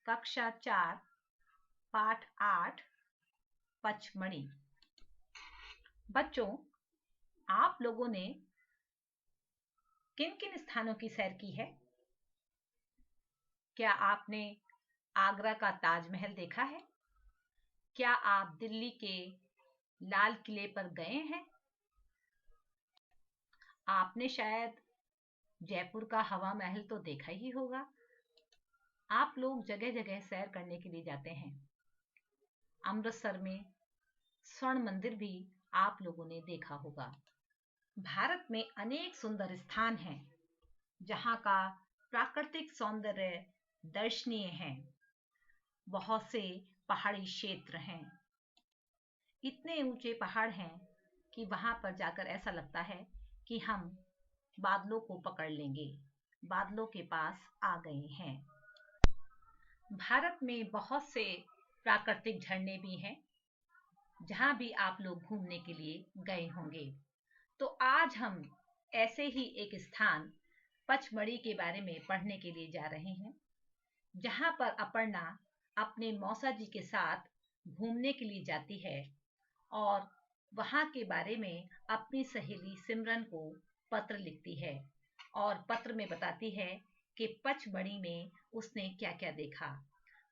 कक्षा 4 पाठ 8 पचमढ़ी। बच्चों, आप लोगों ने किन किन स्थानों की सैर की है? क्या आपने आगरा का ताजमहल देखा है? क्या आप दिल्ली के लाल किले पर गए हैं? आपने शायद जयपुर का हवा महल तो देखा ही होगा। आप लोग जगह जगह सैर करने के लिए जाते हैं। अमृतसर में स्वर्ण मंदिर भी आप लोगों ने देखा होगा। भारत में अनेक सुंदर स्थान हैं जहाँ का प्राकृतिक सौंदर्य दर्शनीय है। बहुत से पहाड़ी क्षेत्र हैं। इतने ऊंचे पहाड़ हैं कि वहां पर जाकर ऐसा लगता है कि हम बादलों को पकड़ लेंगे, बादलों के पास आ गए हैं। भारत में बहुत से प्राकृतिक झरने भी हैं जहां भी आप लोग घूमने के लिए गए होंगे। तो आज हम ऐसे ही एक स्थान पचमढ़ी के बारे में पढ़ने के लिए जा रहे हैं, जहां पर अपर्णा अपने मौसा जी के साथ घूमने के लिए जाती है और वहां के बारे में अपनी सहेली सिमरन को पत्र लिखती है और पत्र में बताती है कि पचमढ़ी में उसने क्या क्या देखा।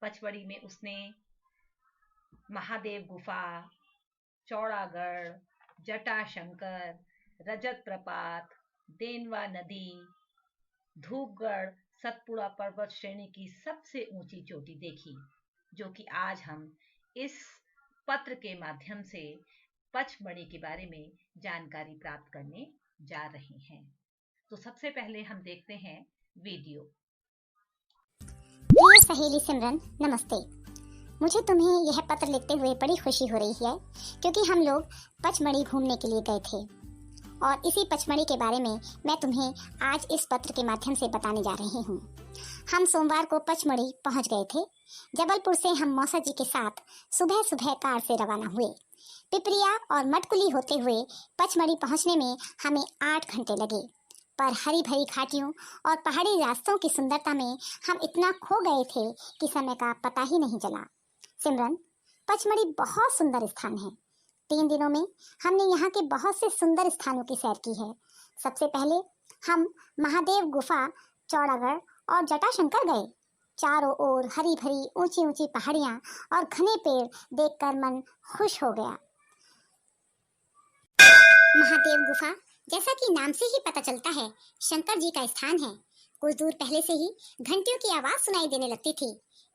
पचमढ़ी में उसने महादेव गुफा, चौड़ागढ़, जटाशंकर, रजत प्रपात, देनवा नदी, धूपगढ़, सतपुड़ा पर्वत श्रेणी की सबसे ऊंची चोटी देखी, जो कि आज हम इस पत्र के माध्यम से पचमढ़ी के बारे में जानकारी प्राप्त करने जा रहे हैं। तो सबसे पहले हम देखते हैं वीडियो। प्रिय सहेली सिमरन, नमस्ते। मुझे तुम्हें यह पत्र लिखते हुए बड़ी खुशी हो रही है क्योंकि हम लोग पचमढ़ी घूमने के लिए गए थे और इसी पचमढ़ी के बारे में मैं तुम्हें आज इस पत्र के माध्यम से बताने जा रही हूँ। हम सोमवार को पचमढ़ी पहुँच गए थे। जबलपुर से हम मौसा जी के साथ सुबह सुबह कार से रवाना हुए। पिपरिया और मटकुली होते हुए पचमढ़ी पहुँचने में हमें 8 घंटे लगे, पर हरी भरी घाटियों और पहाड़ी रास्तों की सुंदरता में हम इतना खो गए थे कि समय का पता ही नहीं चला। सिमरन, पचमढ़ी बहुत सुंदर स्थान है। 3 दिनों में हमने यहाँ के बहुत से सुंदर स्थानों की सैर की है। सबसे पहले हम महादेव गुफा, चौड़ागढ़ और जटाशंकर गए। चारों ओर हरी भरी ऊंची ऊंची पहाड़ियाँ और घने पेड़ देखकर मन खुश हो गया। महादेव गुफा, जैसा कि नाम से ही पता चलता है, शंकर जी का स्थान है। कुछ दूर पहले से ही घंटियों की आवाज सुनाई देने लगती थी।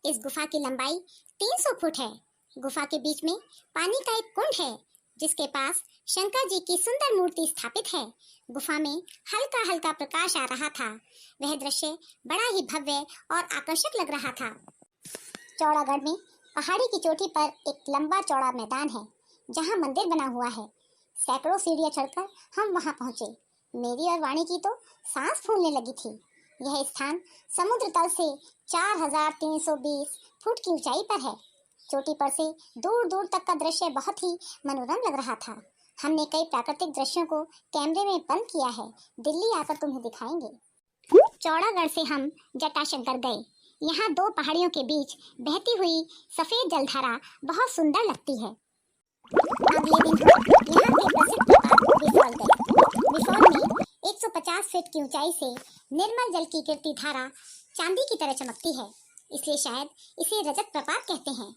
इस गुफा की लंबाई 300 फुट है। गुफा के बीच में पानी का एक कुंड है जिसके पास शंकर जी की सुंदर मूर्ति स्थापित है। गुफा में हल्का हल्का प्रकाश आ रहा था। वह दृश्य बड़ा ही भव्य और आकर्षक लग रहा था। चौड़ागढ़ में पहाड़ी की चोटी पर एक लंबा चौड़ा मैदान है जहाँ मंदिर बना हुआ है। सैकड़ों सीढ़ियाँ चढ़कर हम वहाँ पहुँचे। मेरी और वाणी की तो सांस फूलने लगी थी। यह स्थान समुद्र तल से 4320 फुट की ऊंचाई पर है। चोटी पर से दूर दूर तक का दृश्य बहुत ही मनोरम लग रहा था। हमने कई प्राकृतिक दृश्यों को कैमरे में बंद किया है, दिल्ली आकर तुम्हें दिखाएंगे। चौड़ागढ़ से हम जटाशंकर गए। यहाँ 2 पहाड़ियों के बीच बहती हुई सफेद जलधारा बहुत सुंदर लगती है। अगले दिन हम यहाँ के प्रसिद्ध प्रपात विफौल गए। विफौल में 150 फीट की ऊंचाई से निर्मल जल की गिरती धारा चांदी की तरह चमकती है, इसलिए शायद इसे रजत प्रपात कहते हैं।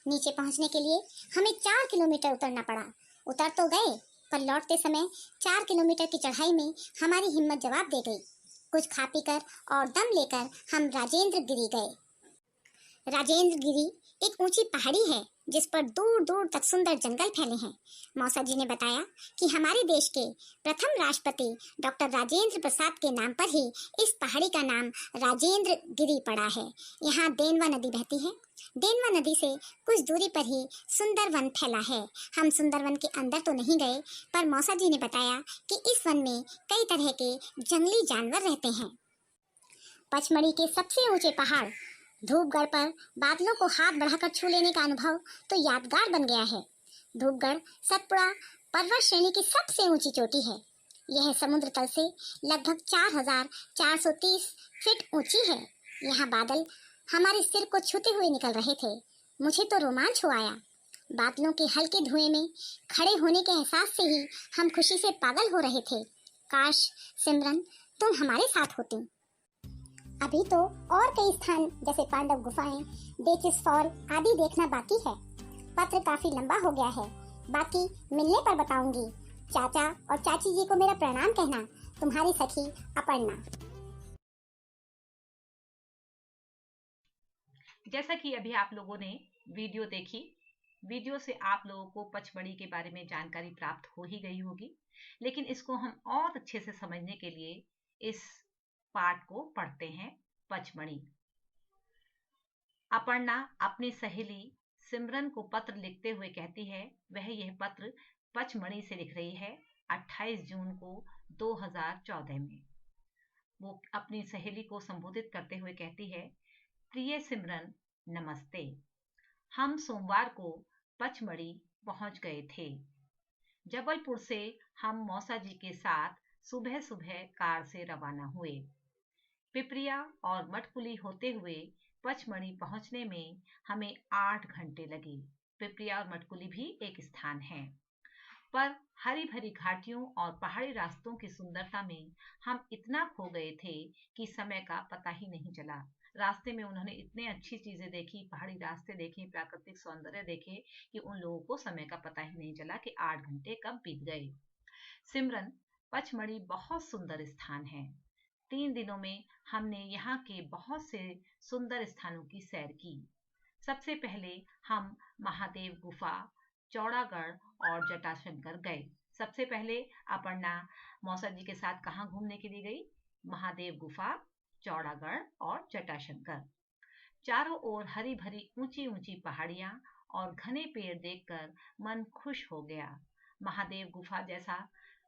नीचे पहुंचने के लिए हमें 4 किलोमीटर उतरना पड़ा। उतर तो गए, पर लौटते समय 4 किलोमीटर की चढ़ाई में हमारी हिम्मत जवाब दे गई। कुछ खा पी कर और दम लेकर हम राजेंद्र गिरी गए। राजेंद्र गिरी एक ऊंची पहाड़ी है जिस पर दूर दूर तक सुंदर जंगल फैले हैं। मौसा जी ने बताया कि हमारे देश के प्रथम राष्ट्रपति डॉक्टर राजेंद्र प्रसाद के नाम पर ही इस पहाड़ी का नाम राजेंद्र गिरी पड़ा है। यहाँ देनवा नदी बहती है। देनवा नदी से कुछ दूरी पर ही सुंदर वन फैला है। हम सुंदर वन के अंदर तो नहीं गए, पर मौसा जी ने बताया कि इस वन में कई तरह के जंगली जानवर रहते हैं। पचमढ़ी के सबसे ऊंचे पहाड़ धूपगढ़ पर बादलों को हाथ बढ़ाकर छू लेने का अनुभव तो यादगार बन गया है। धूपगढ़ सतपुड़ा पर्वत श्रेणी की सबसे ऊंची चोटी है। यह समुद्र तल से लगभग 4430 फीट ऊंची है। यहाँ बादल हमारे सिर को छूते हुए निकल रहे थे। मुझे तो रोमांच हो आया। बादलों के हल्के धुएं में खड़े होने के एहसास से ही हम खुशी से पागल हो रहे थे। काश सिमरन तुम हमारे साथ होती। अभी तो और कई स्थान जैसे पांडव गुफाएं, बेचिस फॉल आदि देखना बाकी है। पत्र काफी लंबा हो गया है, बाकी मिलने पर बताऊंगी। चाचा और चाची जी को मेरा प्रणाम कहना। तुम्हारी सखी अपर्णा। जैसा कि अभी आप लोगों ने वीडियो देखी, वीडियो से आप लोगों को पचमढ़ी के बारे में जानकारी प्राप्त हो ही गई होगी, लेकिन इसको हम और अच्छे से समझने के लिए इस पाठ को पढ़ते हैं। पचमढ़ी। अपर्णा अपनी सहेली सिमरन को पत्र लिखते हुए कहती है वह यह पत्र पचमढ़ी से लिख रही है 28 जून को 2014 में। वो अपनी सहेली को संबोधित करते हुए कहती है, प्रिय सिमरन, नमस्ते। हम सोमवार को पचमढ़ी पहुंच गए थे। जबलपुर से हम मौसा जी के साथ सुबह सुबह कार से रवाना हुए। पिपरिया और मटकुली होते हुए पचमढ़ी पहुंचने में हमें 8 घंटे लगे। पिपरिया और मटकुली भी एक स्थान है, पर हरी भरी घाटियों और पहाड़ी रास्तों की सुंदरता में हम इतना खो गए थे कि समय का पता ही नहीं चला। रास्ते में उन्होंने इतने अच्छी चीजें देखी, पहाड़ी रास्ते देखे, प्राकृतिक सौंदर्य देखे कि उन लोगों को समय का पता ही नहीं चला कि 8 घंटे कब बीत गए। सिमरन, पचमढ़ी बहुत सुंदर स्थान है। 3 दिनों में हमने यहाँ के बहुत से सुंदर स्थानों की सैर की। सबसे पहले हम महादेव गुफा, चौड़ागढ़ और जटाशंकर गए। सबसे पहले अपर्णा मौसा जी के साथ कहाँ घूमने के लिए गई? महादेव गुफा, चौड़ागढ़ और जटाशंकर। चारों ओर हरी भरी ऊंची ऊंची पहाड़ियां और घने पेड़ देखकर मन खुश हो गया। महादेव गुफा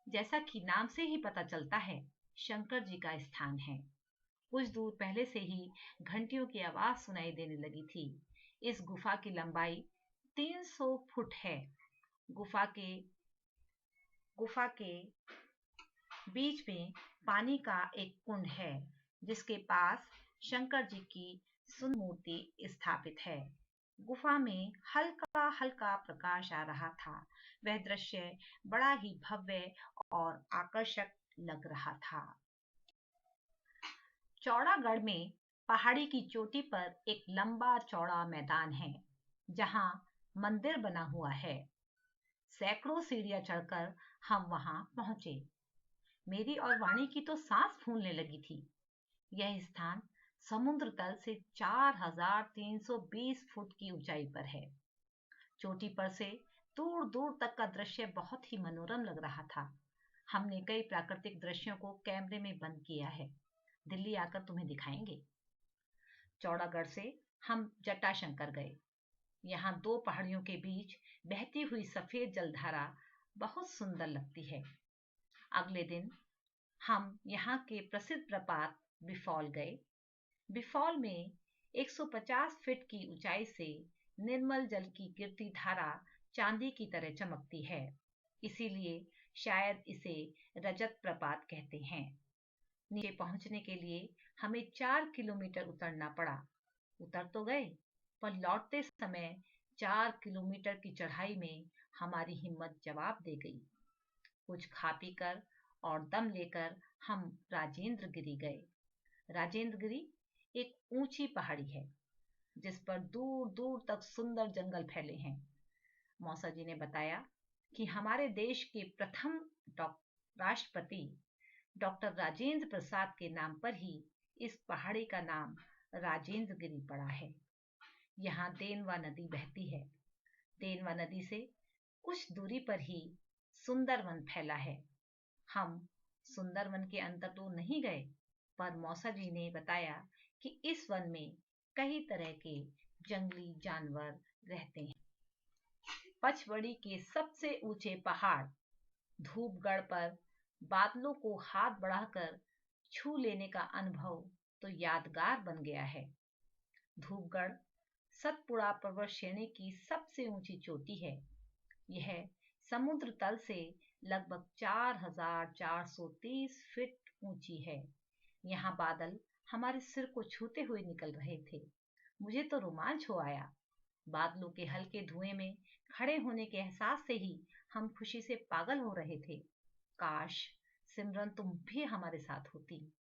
जैसा कि नाम से ही पता चलता है, शंकर जी का स्थान है। कुछ दूर पहले से ही घंटियों की आवाज सुनाई देने लगी थी। इस गुफा की लंबाई 300 फुट है। गुफा के बीच में पानी का एक कुंड है, जिसके पास शंकर जी की सुंदर मूर्ति स्थापित है। गुफा में हल्का हल्का प्रकाश आ रहा था। वह दृश्य बड़ा ही भव्य और आकर्षक लग रहा था। चौड़ागढ़ में पहाड़ी की चोटी पर एक लंबा चौड़ा मैदान है, जहां मंदिर बना हुआ है। सैकड़ों सीढ़ियां चढ़कर हम वहां पहुंचे। मेरी और वाणी की तो सांस फूलने लगी थी। यह स्थान समुद्र तल से 4320 फुट की ऊंचाई पर है। चोटी पर से दूर दूर तक का दृश्य बहुत ही मनोरम लग रहा था। हमने कई प्राकृतिक दृश्यों को कैमरे में बंद किया है, दिल्ली आकर तुम्हें दिखाएंगे। चौड़ागढ़ से हम जटाशंकर गए। यहाँ 2 पहाड़ियों के बीच बहती हुई सफेद जलधारा बहुत सुंदर लगती है। अगले दिन हम यहाँ के प्रसिद्ध प्रपात बिफौल गए। बिफौल में 150 फीट की ऊंचाई से निर्मल जल की गिरती धारा चांदी की तरह चमकती है, इसीलिए शायद इसे रजत प्रपात कहते हैं। नीचे पहुंचने के लिए हमें 4 किलोमीटर उतरना पड़ा। उतर तो गए, पर लौटते समय 4 किलोमीटर की चढ़ाई में हमारी हिम्मत जवाब दे गई। कुछ खा पी कर और दम लेकर हम राजेंद्र गिरी गए। राजेंद्र गिरी एक ऊंची पहाड़ी है, जिस पर दूर दूर तक सुंदर जंगल फैले हैं। मौसा जी ने बताया कि हमारे देश के प्रथम राष्ट्रपति डॉक्टर राजेंद्र प्रसाद के नाम पर ही इस पहाड़ी का नाम राजेंद्र गिरी पड़ा है। यहाँ देनवा नदी बहती है। देनवा नदी से कुछ दूरी पर ही सुंदरवन फैला है। हम सुंदरवन के अंदर तो नहीं गए, पर मौसा जी ने बताया कि इस वन में कई तरह के जंगली जानवर रहते हैं। पचमढ़ी के सबसे ऊंचे पहाड़ धूपगढ़ पर बादलों को हाथ बढ़ाकर छू लेने का अनुभव तो यादगार बन गया है। धूपगढ़ सतपुड़ा पर्वत श्रेणी की सबसे ऊंची चोटी है। यह समुद्र तल से लगभग 4430 फीट ऊंची है। यहाँ बादल हमारे सिर को छूते हुए निकल रहे थे। मुझे तो रोमांच हो आया। बादलों के हल्के धुएं में खड़े होने के एहसास से ही हम खुशी से पागल हो रहे थे। काश सिमरन तुम भी हमारे साथ होती।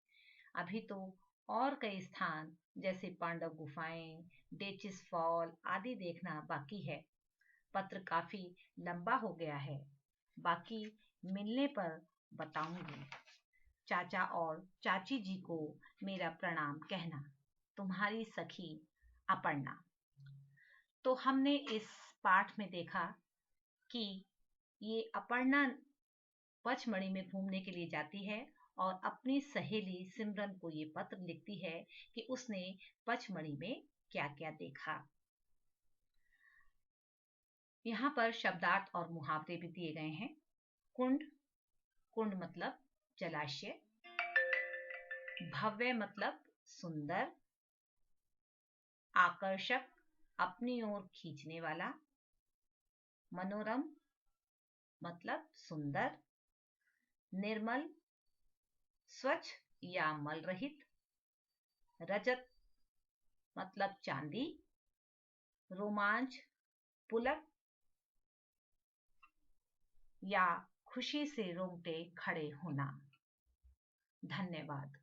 अभी तो और कई स्थान जैसे पांडव गुफाएं, डेचिस फॉल आदि देखना बाकी है। पत्र काफी लंबा हो गया है, बाकी मिलने पर बताऊंगी। चाचा और चाची जी को मेरा प्रणाम कहना। तुम्हारी सखी अपर्णा। तो हमने इस पाठ में देखा कि ये अपर्णा पचमढ़ी में घूमने के लिए जाती है और अपनी सहेली सिमरन को ये पत्र लिखती है कि उसने पचमढ़ी में क्या क्या देखा। यहाँ पर शब्दार्थ और मुहावरे भी दिए गए हैं। कुंड, कुंड मतलब जलाशय। भव्य मतलब सुंदर। आकर्षक, अपनी ओर खींचने वाला। मनोरम मतलब सुंदर। निर्मल, स्वच्छ या मल रहित। रजत मतलब चांदी। रोमांच, पुलक या खुशी से रोंगटे खड़े होना। धन्यवाद।